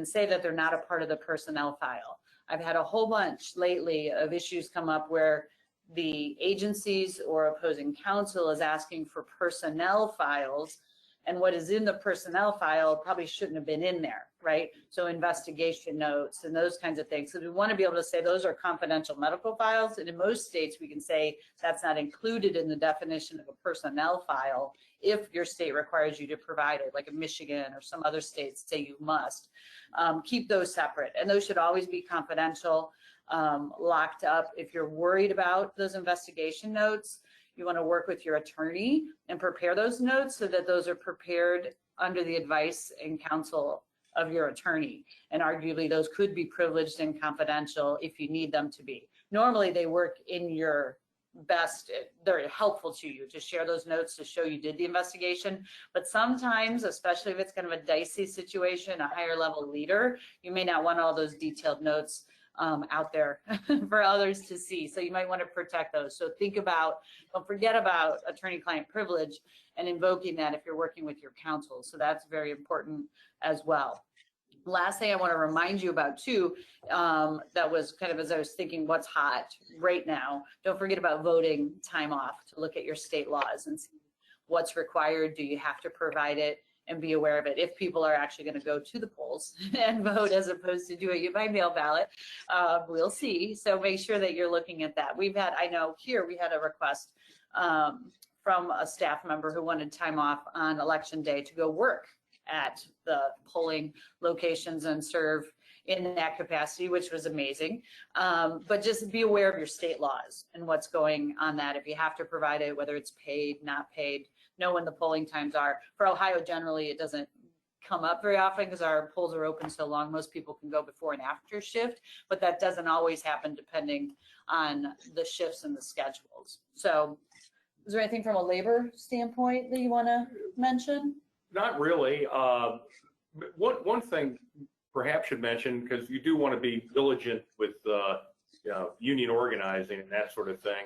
say that they're not a part of the personnel file. I've had a whole bunch lately of issues come up where the agencies or opposing counsel is asking for personnel files, and what is in the personnel file probably shouldn't have been in there, right? So investigation notes and those kinds of things. So we want to be able to say those are confidential medical files, and in most states we can say that's not included in the definition of a personnel file if your state requires you to provide it, like in Michigan or some other states say you must. Keep those separate, and those should always be confidential. Locked up. If you're worried about those investigation notes, you want to work with your attorney and prepare those notes so that those are prepared under the advice and counsel of your attorney. And arguably those could be privileged and confidential if you need them to be. Normally they work in your best, they're helpful to you to share those notes to show you did the investigation. But sometimes, especially if it's kind of a dicey situation, a higher level leader, you may not want all those detailed notes out there for others to see. So you might want to protect those. So think about, don't forget about attorney-client privilege and invoking that if you're working with your counsel. So that's very important as well. Last thing I want to remind you about too, that was kind of as I was thinking what's hot right now, don't forget about voting time off to look at your state laws and see what's required. Do you have to provide it? And be aware of it. If people are actually going to go to the polls and vote as opposed to doing it by mail ballot, we'll see. So make sure that you're looking at that. We've had, I know here we had a request from a staff member who wanted time off on election day to go work at the polling locations and serve in that capacity, which was amazing. But just be aware of your state laws and what's going on that. If you have to provide it, whether it's paid, not paid, know when the polling times are. For Ohio, generally, it doesn't come up very often because our polls are open so long. Most people can go before and after shift, but that doesn't always happen depending on the shifts and the schedules. So is there anything from a labor standpoint that you want to mention? Not really. One thing perhaps should mention, because you do want to be diligent with union organizing and that sort of thing.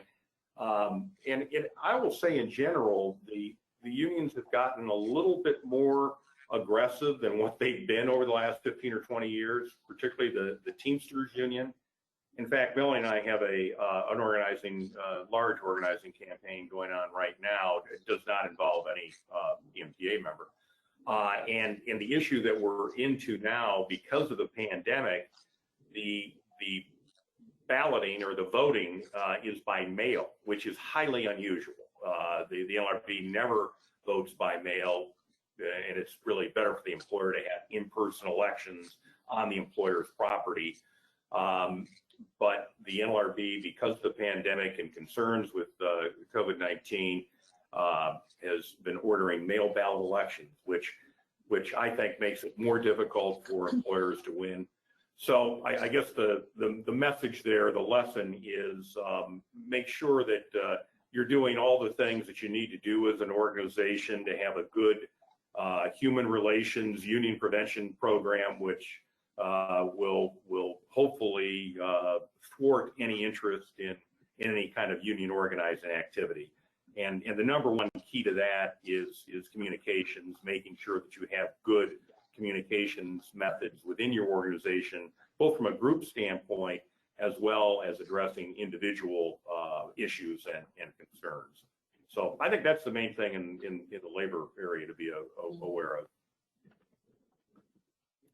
And I will say in general, the unions have gotten a little bit more aggressive than what they've been over the last 15 or 20 years, particularly the Teamsters Union. In fact, Melanie and I have an organizing, large organizing campaign going on right now. It does not involve any PMPA member. And the issue that we're into now, because of the pandemic, the balloting or the voting is by mail, which is highly unusual. The NLRB never votes by mail, and it's really better for the employer to have in-person elections on the employer's property. But the NLRB, because of the pandemic and concerns with COVID-19, has been ordering mail ballot elections, which I think makes it more difficult for employers to win. So I guess the message there, the lesson is make sure that you're doing all the things that you need to do as an organization to have a good human relations union prevention program, which will hopefully thwart any interest in any kind of union organizing activity. And the number one key to that is communications, making sure that you have good communications methods within your organization, both from a group standpoint as well as addressing individual issues and concerns. So I think that's the main thing in the labor area to be aware of.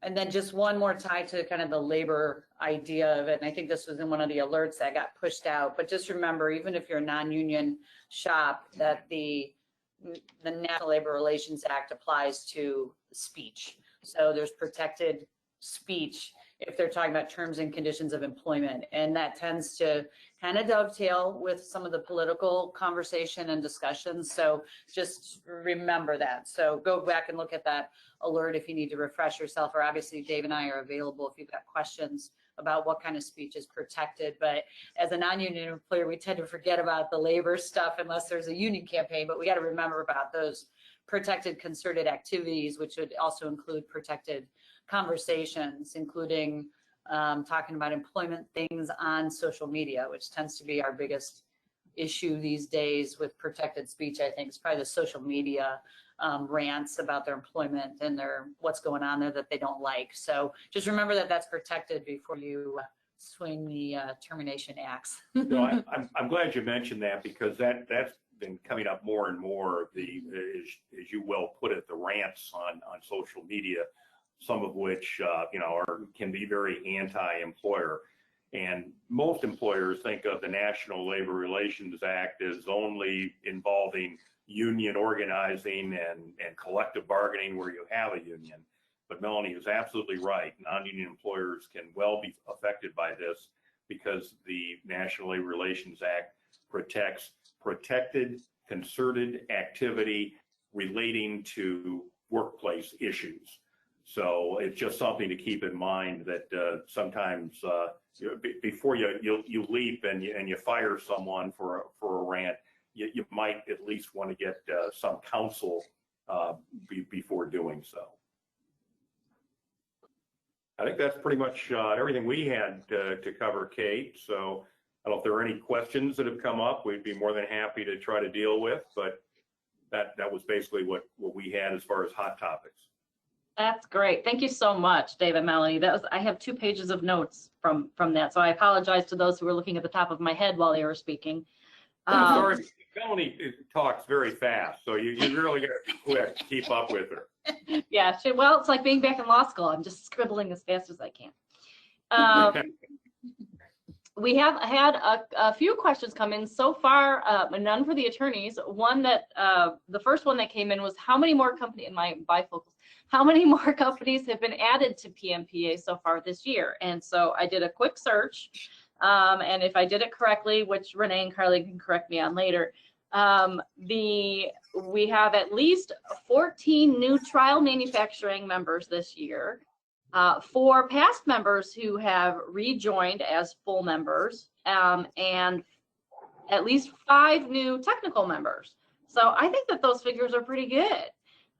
And then just one more tie to kind of the labor idea of it. And I think this was in one of the alerts that got pushed out, but just remember, even if you're a non-union shop, that the National Labor Relations Act applies to speech. So there's protected speech if they're talking about terms and conditions of employment. And that tends to kind of dovetail with some of the political conversation and discussions. So just remember that. So go back and look at that alert if you need to refresh yourself, or obviously Dave and I are available if you've got questions about what kind of speech is protected. But as a non-union employer, we tend to forget about the labor stuff unless there's a union campaign, but we got to remember about those protected concerted activities, which would also include protected conversations, including talking about employment things on social media, which tends to be our biggest issue these days with protected speech. I think it's probably the social media rants about their employment and their what's going on there that they don't like. So just remember that that's protected before you swing the termination axe. No, I'm glad you mentioned that, because that's been coming up more and more. As you well put it, the rants on social media, some of which can be very anti-employer. And most employers think of the National Labor Relations Act as only involving union organizing and collective bargaining where you have a union. But Melanie is absolutely right. Non-union employers can well be affected by this, because the National Labor Relations Act protects protected, concerted activity relating to workplace issues. So it's just something to keep in mind that sometimes before you leap and you fire someone for a rant, you might at least want to get some counsel before doing so. I think that's pretty much everything we had to cover, Cate. So I don't know if there are any questions that have come up. We'd be more than happy to try to deal with, but that was basically what we had as far as hot topics. That's great. Thank you so much, Dave and Melanie. I have 2 pages of notes from that. So I apologize to those who were looking at the top of my head while they were speaking. I'm sorry, Melanie talks very fast, so you really got to be quick to keep up with her. Yeah, well, it's like being back in law school. I'm just scribbling as fast as I can. We have had a few questions come in so far, none for the attorneys. One that the first one that came in was how many more companies, in my bifocals, how many more companies have been added to PMPA so far this year? And so I did a quick search, and if I did it correctly, which Renee and Carli can correct me on later, we have at least 14 new trial manufacturing members this year. 4 past members who have rejoined as full members, and at least 5 new technical members. So I think that those figures are pretty good.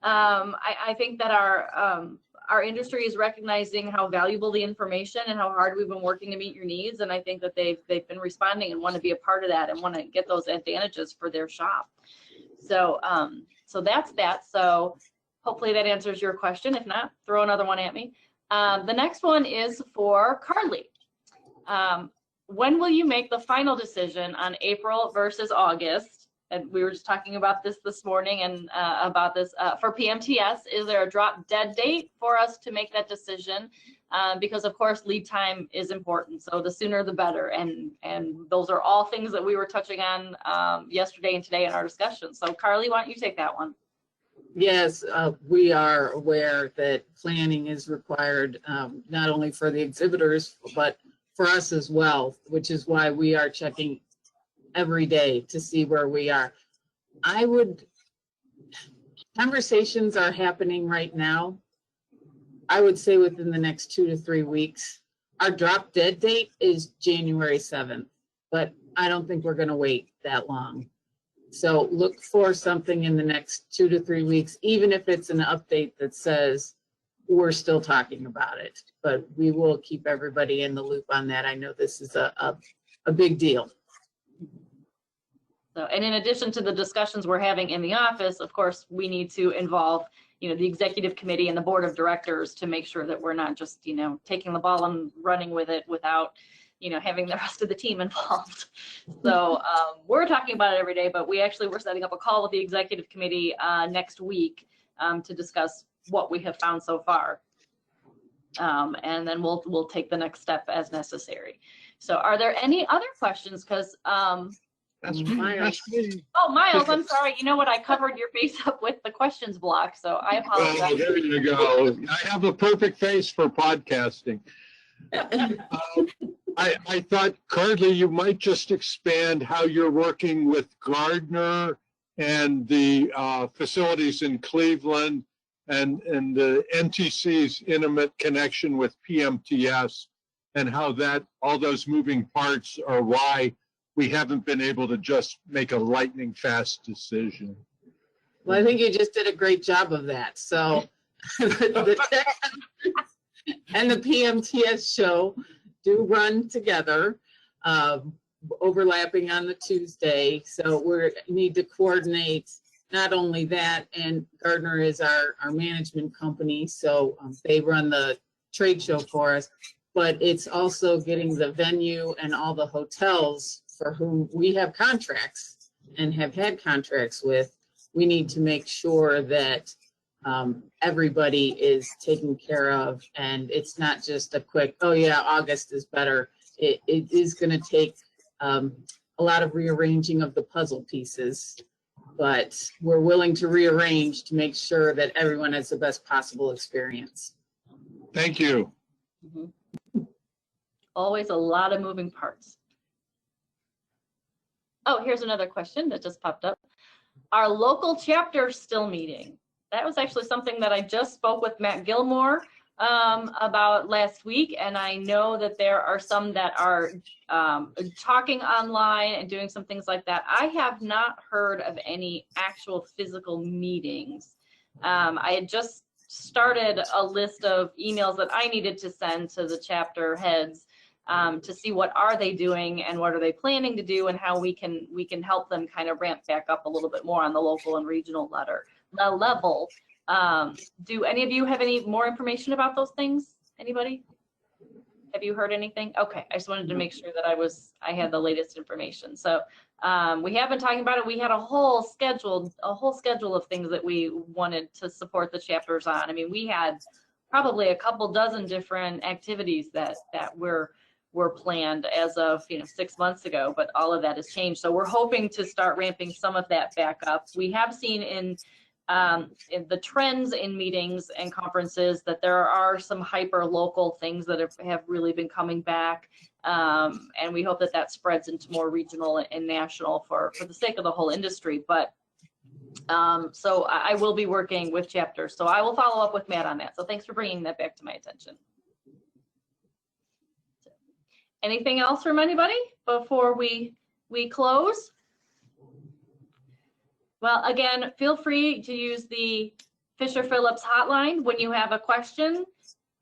I think that our industry is recognizing how valuable the information and how hard we've been working to meet your needs, and I think that they've been responding and want to be a part of that and want to get those advantages for their shop. So so that's that. So hopefully that answers your question. If not, throw another one at me. The next one is for Carli. When will you make the final decision on April versus August? And we were just talking about this morning and about this for PMTS. Is there a drop dead date for us to make that decision? Because of course lead time is important, so the sooner the better. And those are all things that we were touching on yesterday and today in our discussion. So Carli, why don't you take that one? Yes, we are aware that planning is required, not only for the exhibitors, but for us as well, which is why we are checking every day to see where we are. Conversations are happening right now. I would say within the next 2 to 3 weeks. Our drop dead date is January 7th, but I don't think we're going to wait that long. So look for something in the next 2 to 3 weeks, even if it's an update that says we're still talking about it. But we will keep everybody in the loop on that. I know this is a big deal. So, and in addition to the discussions we're having in the office, of course, we need to involve, the executive committee and the board of directors to make sure that we're not just, taking the ball and running with it without, having the rest of the team involved. So we're talking about it every day, but we're setting up a call with the executive committee next week to discuss what we have found so far. And then we'll take the next step as necessary. So are there any other questions? Because That's me. That's me. oh, Miles, I'm sorry. You know what? I covered your face up with the questions block, so I apologize. Oh, there you go. I have a perfect face for podcasting. I thought, Carli, you might just expand how you're working with Gardner and the facilities in Cleveland and the NTC's intimate connection with PMTS and how all those moving parts are why we haven't been able to just make a lightning fast decision. Well, I think you just did a great job of that. So the tech and the PMTS show do run together, overlapping on the Tuesday. So we need to coordinate not only that, and Gardner is our management company, so they run the trade show for us, but it's also getting the venue and all the hotels for whom we have contracts and have had contracts with. We need to make sure that everybody is taken care of, and it's not just a quick, oh yeah, August is better. It is going to take a lot of rearranging of the puzzle pieces, but we're willing to rearrange to make sure that everyone has the best possible experience. Thank you. Mm-hmm. Always a lot of moving parts. Oh, here's another question that just popped up. Our local chapter still meeting? That was actually something that I just spoke with Matt Gilmore about last week, and I know that there are some that are talking online and doing some things like that. I have not heard of any actual physical meetings. I had just started a list of emails that I needed to send to the chapter heads to see what are they doing and what are they planning to do and how we can help them kind of ramp back up a little bit more on the local and regional level. Do any of you have any more information about those things? Anybody? Have you heard anything? Okay, I just wanted to make sure that I had the latest information. So we have been talking about it. We had a whole schedule of things that we wanted to support the chapters on. I mean, we had probably a couple dozen different activities that were planned as of 6 months ago, but all of that has changed. So we're hoping to start ramping some of that back up. We have seen in the trends in meetings and conferences that there are some hyper local things that have really been coming back, and we hope that spreads into more regional and national for the sake of the whole industry. But so I will be working with chapters, so I will follow up with Matt on that. So thanks for bringing that back to my attention. Anything else from anybody before we close? Well, again, feel free to use the Fisher Phillips hotline when you have a question.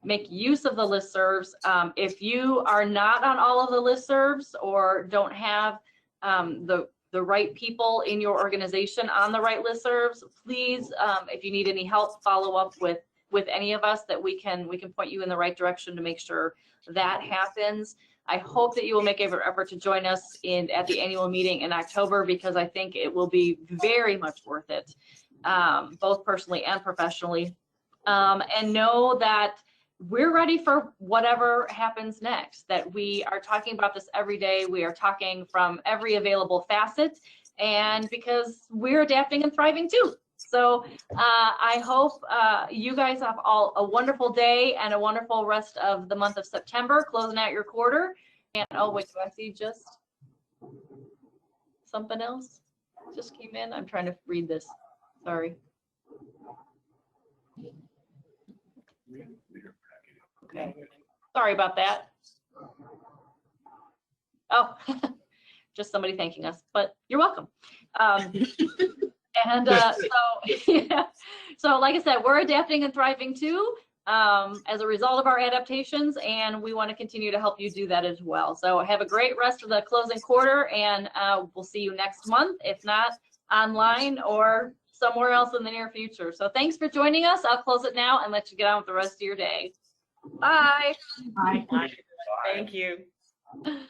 Make use of the listservs. If you are not on all of the listservs or don't have the right people in your organization on the right listservs, please, if you need any help, follow up with any of us that we can point you in the right direction to make sure that happens. I hope that you will make every effort to join us at the annual meeting in October, because I think it will be very much worth it, both personally and professionally. And know that we're ready for whatever happens next, that we are talking about this every day. We are talking from every available facet, and because we're adapting and thriving too. So I hope you guys have all a wonderful day and a wonderful rest of the month of September, closing out your quarter. And oh, wait, do I see just something else just came in? I'm trying to read this. Sorry. Okay. Sorry about that. Oh, just somebody thanking us, but you're welcome. And so, yeah. So like I said, we're adapting and thriving too. as a result of our adaptations, and we want to continue to help you do that as well. So have a great rest of the closing quarter, and we'll see you next month, if not online or somewhere else in the near future. So thanks for joining us. I'll close it now and let you get on with the rest of your day. Bye. Bye. Thank you.